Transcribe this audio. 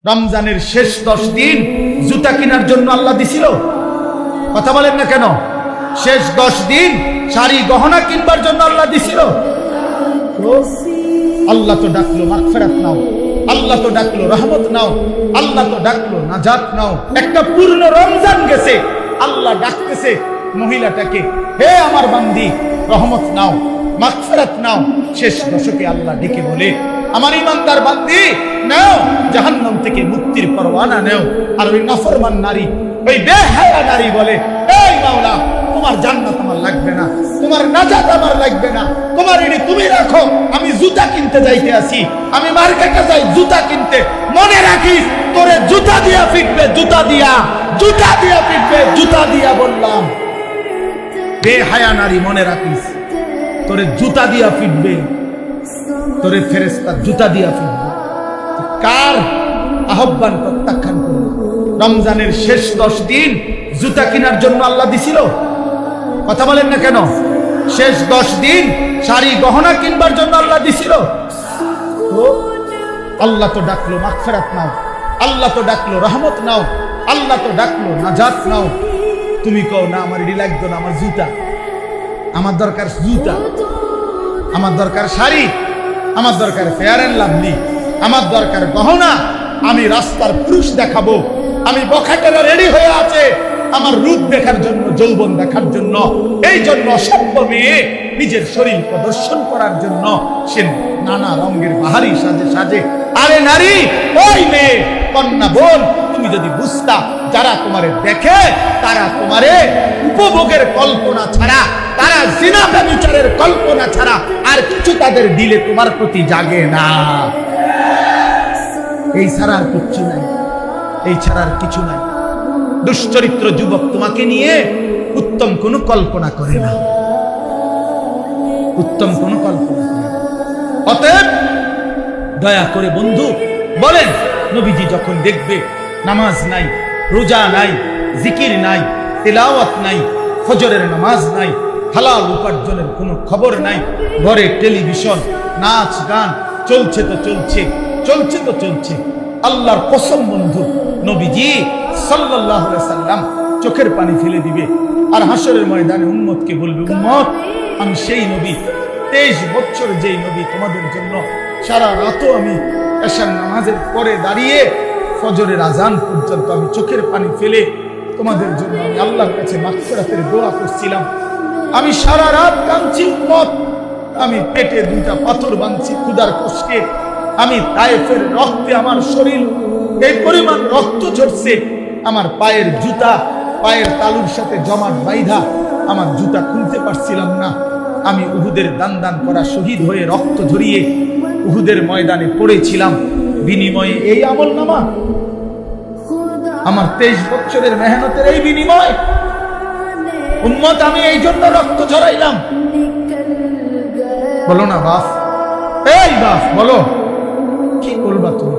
রমজানের শেষ 10 দিন জুতা কেনার জন্য আল্লাহ দিছিল? কথা বলেন না কেন? শেষ 10 দিন শাড়ি গহনা কিনবার জন্য আল্লাহ দিছিল? আল্লাহ তো ডাকলো মাগফিরাত নাও, আল্লাহ তো ডাকলো রহমত নাও, আল্লাহ তো ডাকলো নাজাত নাও। একটা পূর্ণ রমজান গেছে, আল্লাহ ডাকতেছে মহিলাটাকে, হে আমার বান্দি রহমত নাও, মাগফিরাত নাও। শেষ দশকে আল্লাহ ডেকে বলে, আমার ইমানদার বান্দি নাও, জাহান্নাম থেকে মুক্তির পরওয়ানা নাও। আর ওই নাফরমান নারী, ওই বেহায়া নারী বলে, এই মাওলা, তোমার জান্নাত আমার লাগবে না, তোমার নাজাত আমার লাগবে না, তোমার এনে তুমি রাখো, আমি জুতা কিনতে যাইতে আছি, আমি মার্কেটে যাই জুতা কিনতে। মনে রাখিস, তোরে জুতা দিয়া পিটবে, জুতা দিয়া, জুতা দিয়া পিটবে, জুতা দিয়া। বললাম বেহায়া নারী, মনে রাখিস, তোরে জুতা দিয়া পিটবে, তোরে ফেরেশতা জুতা দিয়া ফিরবে। কার আহ্বান প্রত্যাখ্যান করবে? রমজানের শেষ 10 দিন জুতা কেনার জন্য আল্লাহ দিছিল? কথা বলেন না কেন? শেষ 10 দিন শাড়ি গহনা কিনবার জন্য আল্লাহ দিছিল? আল্লাহ তো ডাকলো মাগফিরাত নাও, আল্লাহ তো ডাকলো রহমত নাও, আল্লাহ তো ডাকলো নাজাত নাও। তুমি কও না আমার এডি লাগতো না, আমার জুতা, আমার দরকার জুতা, আমার দরকার শাড়ি, আমার দরকার ফেয়ার এন্ড লাভলি, আমার দরকার গহনা। আমি রাস্তার পুরুষ দেখাবো, আমি বখাটেরা রেডি হয়ে আছে আমার রূপ দেখার জন্য, যৌবন দেখার জন্য। এই জন্য অসভ্য মেয়ে নিজের শরীর প্রদর্শন করার জন্য সে নানা রঙের বাহারি সাজে সাজে। আরে নারী, ওই মেয়ে, কন্যা বোন, তুমি যদি বুঝতা, যারা তোমারে দেখে তারা তোমারে উপভোগের কল্পনা ছাড়া, তারা জিনা ব্যভিচারের কল্পনা ছাড়া আর কিছু তাদের দিলে তোমার প্রতি জাগে না। এই ছাড়া আর কিছু নাই, এই ছাড়া আর কিছু নাই। দুশ্চরিত্র যুবক তোমাকে নিয়ে উত্তম কোন কল্পনা করে না, উত্তম কোন কল্পনা করে না। অতএব দয়া করে বন্ধু বলেন, নবীজি যখন দেখবে নামাজ নাই, রোজা নাই, জিকির নাই, তেলাওয়াত নাই, ফজরের নামাজ নাই, হালাল উপার্জনের কোনো খবর নাই, ঘরে টেলিভিশন, নাচ গান চলছে তো চলছে, চলছে তো চলছে, আল্লাহর কসম বন্ধু, নবীজি সাল্লাল্লাহু আলাইহি সাল্লাম চোখের পানি ফেলে দিবে আর হাসরের ময়দানে উম্মতকে বলবে, উম্মত, আমি সেই নবী, 23 বছর যেই নবী তোমাদের জন্য সারা রাতও আমি এশার নামাজের পরে দাঁড়িয়ে ফজরের আজান পর্যন্ত আমি চোখের পানি ফেলে তোমাদের জন্য আমি আল্লাহর কাছে মাগফিরাতের দোয়া করছিলাম। আমি সারা রাত কাঁদছি উম্মত, আমি পেটে 2টা পাথর বাঁধছি ক্ষুধার কষ্টে, আমি তায়েফের রক্তে আমার শরীর এই পরিমাণ রক্ত ঝরছে, আমার পায়ের জুতা পায়ের তালুর সাথে জমাট বাইধা আমার জুতা খুলতে পারছিলাম না। আমি উহুদের দান দান করা শহীদ হয়ে রক্ত ঝরিয়ে উহুদের ময়দানে পড়েছিলাম, বিনিময়ে এই আমলনামা, আমার 23 বছরের মেহনতের এই বিনিময়। উম্মত, আমি এই জন্য রক্ত ঝরাইলাম। বলো না বাপ, এই বাপ বলো, কি করবা তুমি?